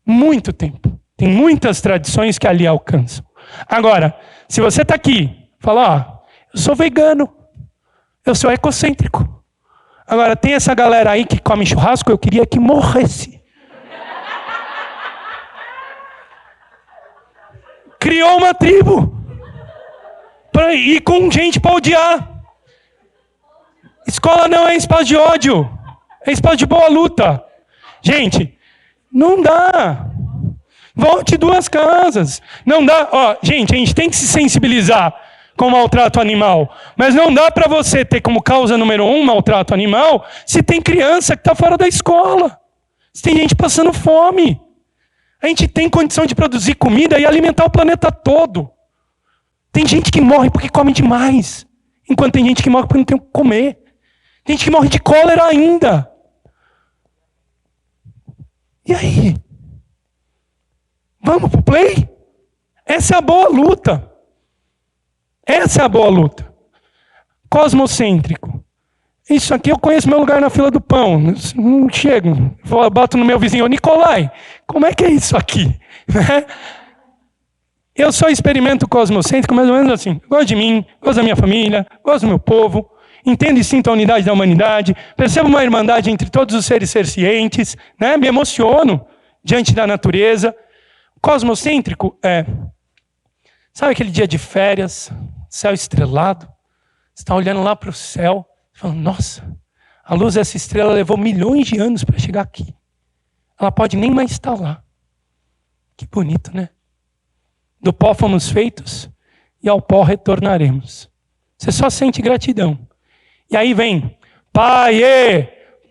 Muito tempo. Tem muitas tradições que ali alcançam. Agora, se você está aqui, fala, eu sou vegano, eu sou ecocêntrico. Agora, tem essa galera aí que come churrasco, eu queria que morresse. Criou uma tribo. E com gente para odiar. Escola não é espaço de ódio. É espaço de boa luta. Gente, não dá. Volte 2 casas. Não dá. Gente, a gente tem que se sensibilizar com o maltrato animal. Mas não dá para você ter como causa número 1 maltrato animal se tem criança que está fora da escola. Se tem gente passando fome. A gente tem condição de produzir comida e alimentar o planeta todo. Tem gente que morre porque come demais. Enquanto tem gente que morre porque não tem o que comer. Tem gente que morre de cólera ainda. E aí? Vamos pro play? Essa é a boa luta. Essa é a boa luta. Cosmocêntrico. Isso aqui eu conheço meu lugar na fila do pão. Não chego. Bato no meu vizinho, Nicolai, como é que é isso aqui? Eu só experimento cosmocêntrico mais ou menos assim. Gosto de mim, gosto da minha família, gosto do meu povo. Entendo e sinto a unidade da humanidade, percebo uma irmandade entre todos os seres cientes, né? Me emociono diante da natureza. Cosmocêntrico é, sabe aquele dia de férias, céu estrelado, você está olhando lá para o céu, falando, nossa, a luz dessa estrela levou milhões de anos para chegar aqui. Ela pode nem mais estar lá. Que bonito, né? Do pó fomos feitos e ao pó retornaremos. Você só sente gratidão. E aí vem, Pai,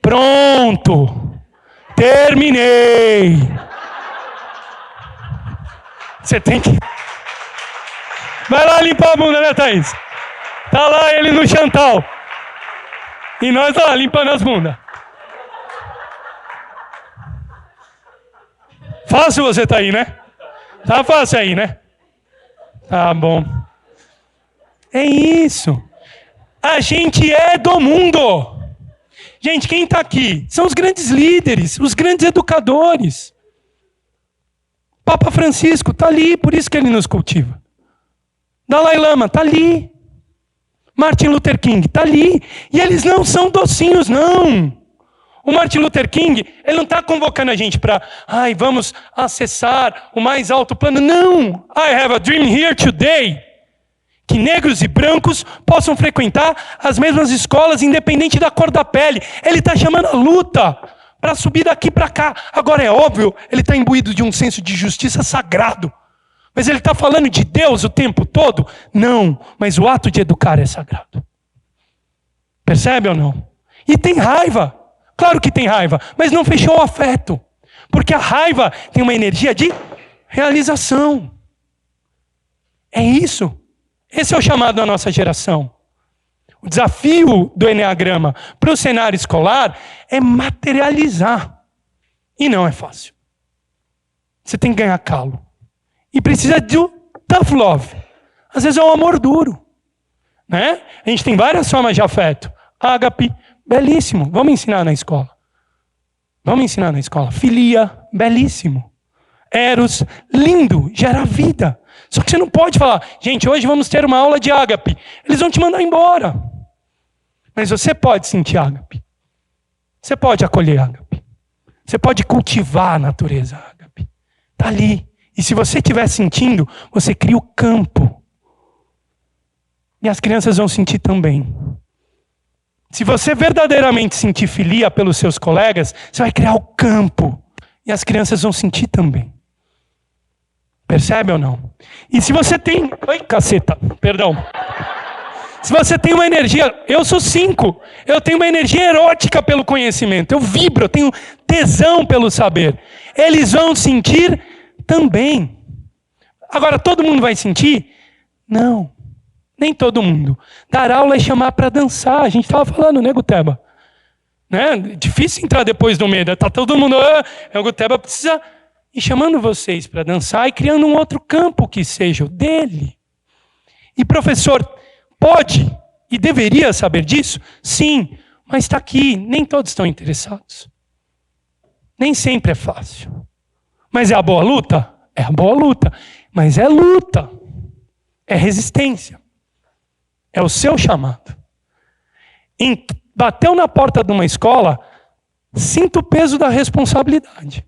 pronto, terminei. Você tem que... Vai lá limpar a bunda, né, Thaís? Tá lá ele no Chantal. E nós lá limpando as bundas. Fácil você tá aí, né? Tá fácil aí, né? Tá bom. É isso. A gente é do mundo. Gente, quem está aqui? São os grandes líderes, os grandes educadores. Papa Francisco está ali, por isso que ele nos cultiva. Dalai Lama está ali. Martin Luther King está ali. E eles não são docinhos, não. O Martin Luther King, ele não está convocando a gente para, vamos acessar o mais alto plano. Não. I have a dream here today. Que negros e brancos possam frequentar as mesmas escolas, independente da cor da pele. Ele está chamando a luta para subir daqui para cá. Agora é óbvio, ele está imbuído de um senso de justiça sagrado. Mas ele está falando de Deus o tempo todo? Não, mas o ato de educar é sagrado. Percebe ou não? E tem raiva. Claro que tem raiva, mas não fechou o afeto. Porque a raiva tem uma energia de realização. É isso. Esse é o chamado da nossa geração. O desafio do Enneagrama para o cenário escolar é materializar. E não é fácil. Você tem que ganhar calo. E precisa de tough love. Às vezes é um amor duro. Né? A gente tem várias formas de afeto. Ágape, belíssimo. Vamos ensinar na escola. Vamos ensinar na escola. Filia, belíssimo. Eros, lindo, gera vida. Só que você não pode falar, gente, hoje vamos ter uma aula de ágape. Eles vão te mandar embora. Mas você pode sentir ágape. Você pode acolher ágape. Você pode cultivar a natureza ágape. Está ali. E se você estiver sentindo, você cria o campo. E as crianças vão sentir também. Se você verdadeiramente sentir filia pelos seus colegas, você vai criar o campo. E as crianças vão sentir também. Percebe ou não? E se você tem... Ai, caceta, perdão. Se você tem uma energia... Eu sou 5. Eu tenho uma energia erótica pelo conhecimento. Eu vibro, eu tenho tesão pelo saber. Eles vão sentir também. Agora, todo mundo vai sentir? Não. Nem todo mundo. Dar aula é chamar para dançar. A gente estava falando, né, Guteba? Né? Difícil entrar depois do medo. Tá todo mundo... O Guteba precisa... E chamando vocês para dançar e criando um outro campo que seja o dele. E professor, pode e deveria saber disso? Sim, mas está aqui. Nem todos estão interessados. Nem sempre é fácil. Mas é a boa luta? É a boa luta. Mas é luta. É resistência. É o seu chamado. Bateu na porta de uma escola, sinta o peso da responsabilidade.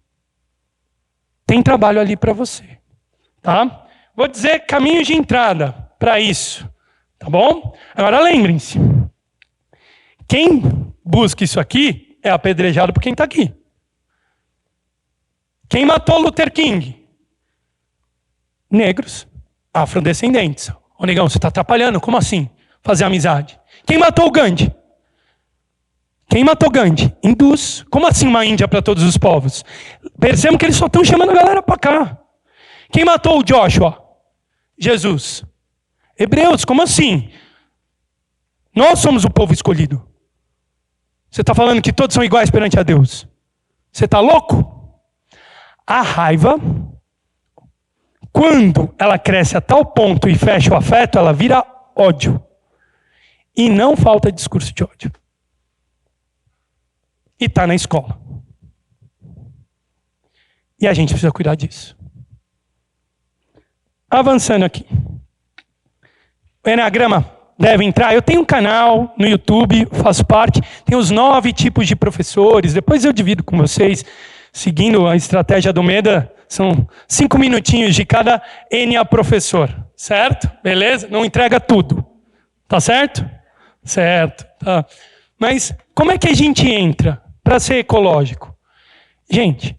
Tem trabalho ali para você. Tá? Vou dizer caminhos de entrada para isso. Tá bom? Agora lembrem-se. Quem busca isso aqui é apedrejado por quem está aqui. Quem matou Luther King? Negros, afrodescendentes. Ô negão, você está atrapalhando? Como assim? Fazer amizade. Quem matou o Gandhi? Quem matou Gandhi? Hindus. Como assim uma Índia para todos os povos? Percebam que eles só estão chamando a galera para cá. Quem matou o Joshua? Jesus. Hebreus, como assim? Nós somos o povo escolhido. Você está falando que todos são iguais perante a Deus? Você está louco? A raiva, quando ela cresce a tal ponto e fecha o afeto, ela vira ódio. E não falta discurso de ódio. E está na escola. E a gente precisa cuidar disso. Avançando aqui. O Enneagrama deve entrar. Eu tenho um canal no YouTube, faço parte. Tem os 9 tipos de professores. Depois eu divido com vocês. Seguindo a estratégia do Meda, são 5 minutinhos de cada N a professor. Certo? Beleza? Não entrega tudo. Tá certo? Certo. Tá. Mas como é que a gente entra para ser ecológico? Gente,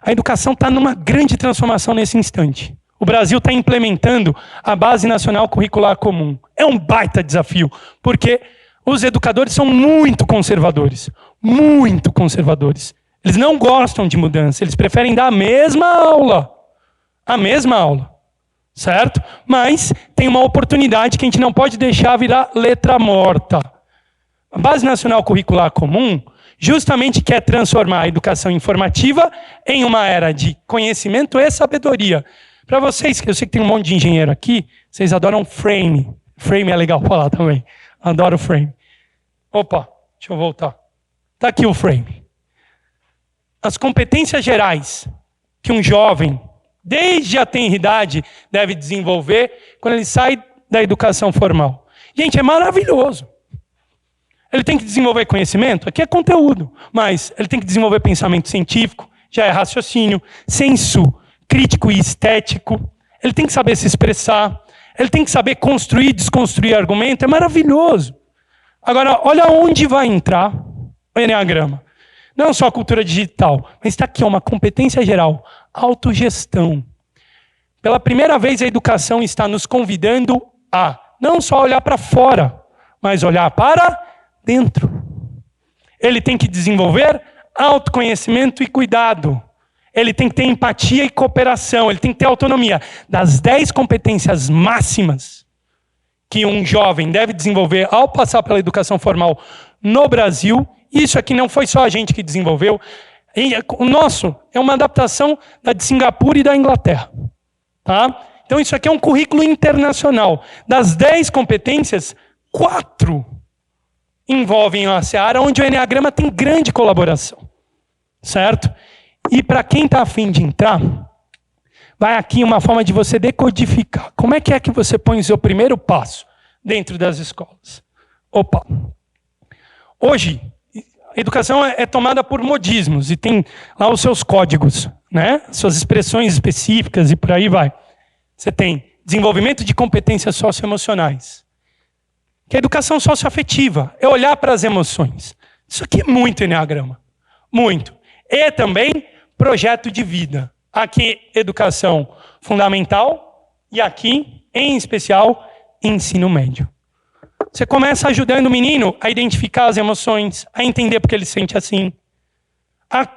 a educação está numa grande transformação nesse instante. O Brasil está implementando a Base Nacional Curricular Comum. É um baita desafio, porque os educadores são muito conservadores. Muito conservadores. Eles não gostam de mudança, eles preferem dar a mesma aula. A mesma aula. Certo? Mas tem uma oportunidade que a gente não pode deixar virar letra morta. A Base Nacional Curricular Comum justamente quer transformar a educação informativa em uma era de conhecimento e sabedoria. Para vocês, eu sei que tem um monte de engenheiro aqui, vocês adoram frame. Frame é legal falar também. Adoro frame. Opa, deixa eu voltar. Está aqui o frame. As competências gerais que um jovem, desde a tenridade, deve desenvolver quando ele sai da educação formal. Gente, é maravilhoso. Ele tem que desenvolver conhecimento, aqui é conteúdo, mas ele tem que desenvolver pensamento científico, já é raciocínio, senso crítico e estético, ele tem que saber se expressar, ele tem que saber construir e desconstruir argumento, é maravilhoso. Agora, olha onde vai entrar o Enneagrama. Não só a cultura digital, mas está aqui uma competência geral, autogestão. Pela primeira vez a educação está nos convidando a não só olhar para fora, mas olhar para dentro. Ele tem que desenvolver autoconhecimento e cuidado. Ele tem que ter empatia e cooperação. Ele tem que ter autonomia. Das 10 competências máximas que um jovem deve desenvolver ao passar pela educação formal no Brasil, isso aqui não foi só a gente que desenvolveu. O nosso é uma adaptação da de Singapura e da Inglaterra. Tá? Então isso aqui é um currículo internacional. Das 10 competências, 4 envolvem a seara onde o Enneagrama tem grande colaboração. Certo? E para quem está a fim de entrar, vai aqui uma forma de você decodificar. Como é que você põe o seu primeiro passo dentro das escolas? Opa! Hoje, a educação é tomada por modismos e tem lá os seus códigos, né? Suas expressões específicas e por aí vai. Você tem desenvolvimento de competências socioemocionais. Que é a educação socioafetiva, é olhar para as emoções. Isso aqui é muito Enneagrama. Muito. E também projeto de vida. Aqui, educação fundamental e aqui, em especial, ensino médio. Você começa ajudando o menino a identificar as emoções, a entender porque ele se sente assim, a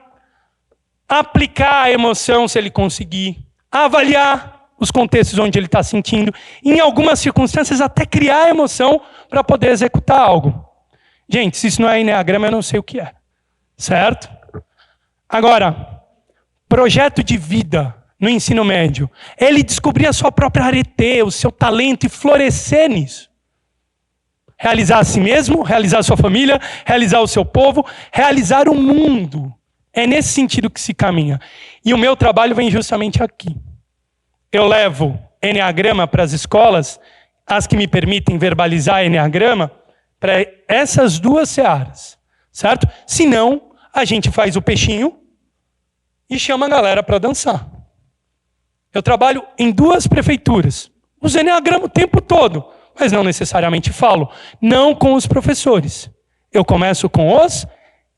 aplicar a emoção se ele conseguir, a avaliar os contextos onde ele está sentindo, em algumas circunstâncias até criar a emoção para poder executar algo. Gente, se isso não é Enneagrama, eu não sei o que é. Certo? Agora, projeto de vida no ensino médio. Ele descobrir a sua própria arete, o seu talento e florescer nisso. Realizar a si mesmo, realizar a sua família, realizar o seu povo, realizar o mundo É nesse sentido que se caminha. E o meu trabalho vem justamente aqui. Eu levo Enneagrama para as escolas, as que me permitem verbalizar Enneagrama, para essas duas searas, certo? Se não, a gente faz o peixinho e chama a galera para dançar. Eu trabalho em 2 prefeituras. Uso Enneagrama o tempo todo, mas não necessariamente falo. Não com os professores. Eu começo com os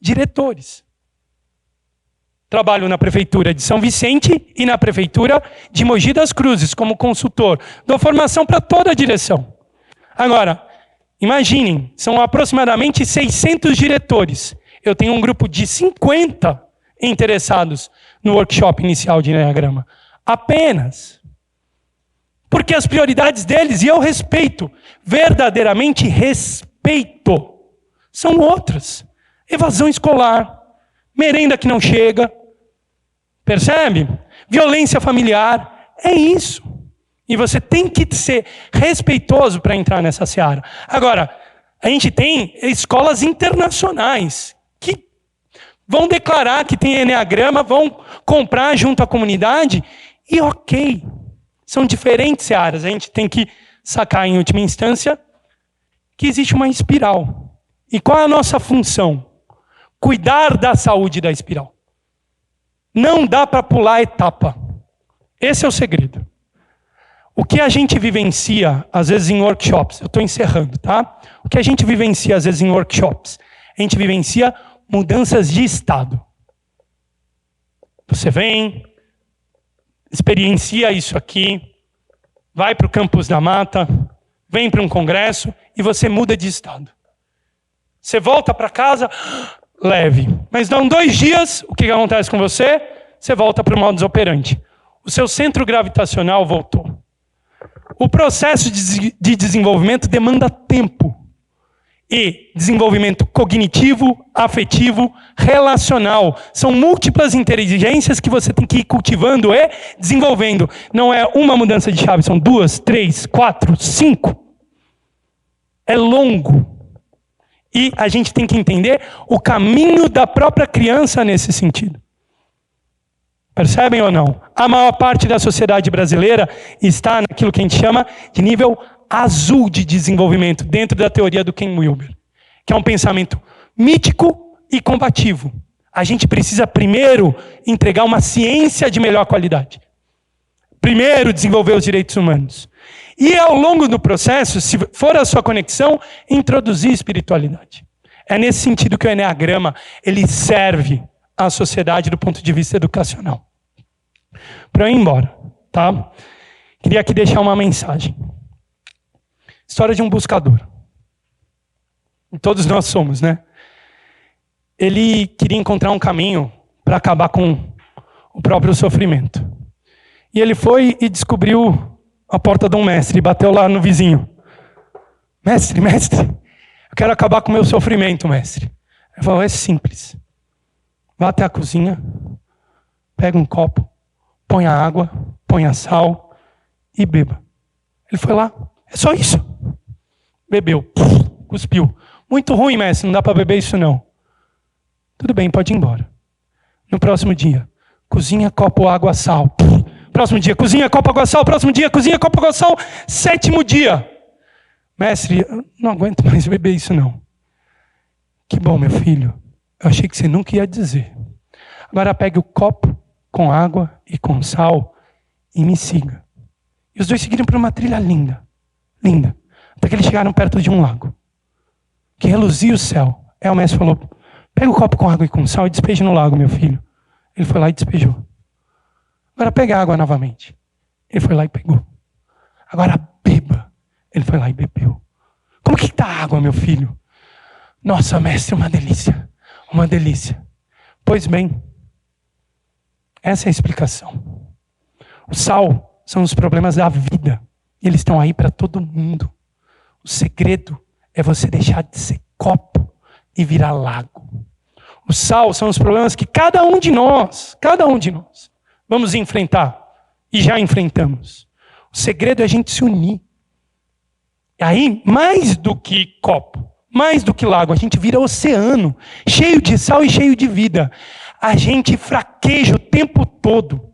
diretores. Trabalho na prefeitura de São Vicente e na prefeitura de Mogi das Cruzes como consultor. Dou formação para toda a direção. Agora, imaginem, são aproximadamente 600 diretores. Eu tenho um grupo de 50 interessados no workshop inicial de Enneagrama. Apenas. Porque as prioridades deles, e eu respeito, verdadeiramente respeito, são outras. Evasão escolar, merenda que não chega, percebe? Violência familiar, é isso. E você tem que ser respeitoso para entrar nessa seara. Agora, a gente tem escolas internacionais que vão declarar que tem Enneagrama, vão comprar junto à comunidade e ok. São diferentes searas. A gente tem que sacar em última instância que existe uma espiral. E qual é a nossa função? Cuidar da saúde da espiral. Não dá para pular a etapa. Esse é o segredo. O que a gente vivencia, às vezes, em workshops, eu estou encerrando, tá? O que a gente vivencia, às vezes, em workshops, a gente vivencia mudanças de estado. Você vem, experiencia isso aqui, vai para o campus da mata, vem para um congresso e você muda de estado. Você volta para casa leve, mas dão 2 dias, o que acontece com você? Você volta para o modus operandi. O seu centro gravitacional voltou. O processo de desenvolvimento demanda tempo. E desenvolvimento cognitivo, afetivo, relacional. São múltiplas inteligências que você tem que ir cultivando e desenvolvendo. Não é uma mudança de chave, são 2, 3, 4, 5. É longo. E a gente tem que entender o caminho da própria criança nesse sentido. Percebem ou não? A maior parte da sociedade brasileira está naquilo que a gente chama de nível azul de desenvolvimento, dentro da teoria do Ken Wilber, que é um pensamento mítico e combativo. A gente precisa primeiro entregar uma ciência de melhor qualidade. Primeiro desenvolver os direitos humanos. E ao longo do processo, se for a sua conexão, introduzir espiritualidade. É nesse sentido que o Enneagrama ele serve à sociedade do ponto de vista educacional. Para eu ir embora, tá? Queria aqui deixar uma mensagem. História de um buscador. Todos nós somos, né? Ele queria encontrar um caminho para acabar com o próprio sofrimento. E ele foi e descobriu a porta de um mestre e bateu lá no vizinho. Mestre, eu quero acabar com o meu sofrimento, mestre. Ele falou, é simples. Vá até a cozinha, pega um copo, põe a água, põe a sal e beba. Ele foi lá, é só isso. Bebeu, cuspiu. Muito ruim, mestre, não dá para beber isso não. Tudo bem, pode ir embora. No próximo dia, cozinha, copo, água, sal. Próximo dia, cozinha, copo, água, sal. Próximo dia, cozinha, copo, água, sal. 7º dia. Mestre, eu não aguento mais beber isso não. Que bom, meu filho. Eu achei que você nunca ia dizer. Agora pegue o copo com água e com sal e me siga. E os dois seguiram por uma trilha linda. Linda. Até que eles chegaram perto de um lago. Que reluzia o céu. Aí o mestre falou, pega o copo com água e com sal e despeje no lago, meu filho. Ele foi lá e despejou. Agora pega a água novamente. Ele foi lá e pegou. Agora beba. Ele foi lá e bebeu. Como que está a água, meu filho? Nossa, mestre, uma delícia. Uma delícia. Pois bem, essa é a explicação. O sal são os problemas da vida. E eles estão aí para todo mundo. O segredo é você deixar de ser copo e virar lago. O sal são os problemas que cada um de nós, vamos enfrentar. E já enfrentamos. O segredo é a gente se unir. E aí, mais do que copo, mais do que lago, a gente vira oceano, cheio de sal e cheio de vida. A gente fraqueja o tempo todo.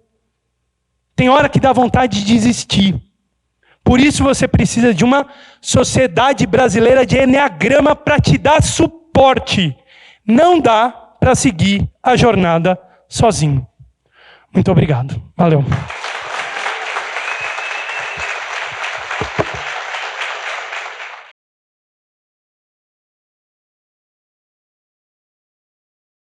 Tem hora que dá vontade de desistir. Por isso você precisa de uma sociedade brasileira de Enneagrama para te dar suporte. Não dá para seguir a jornada sozinho. Muito obrigado. Valeu.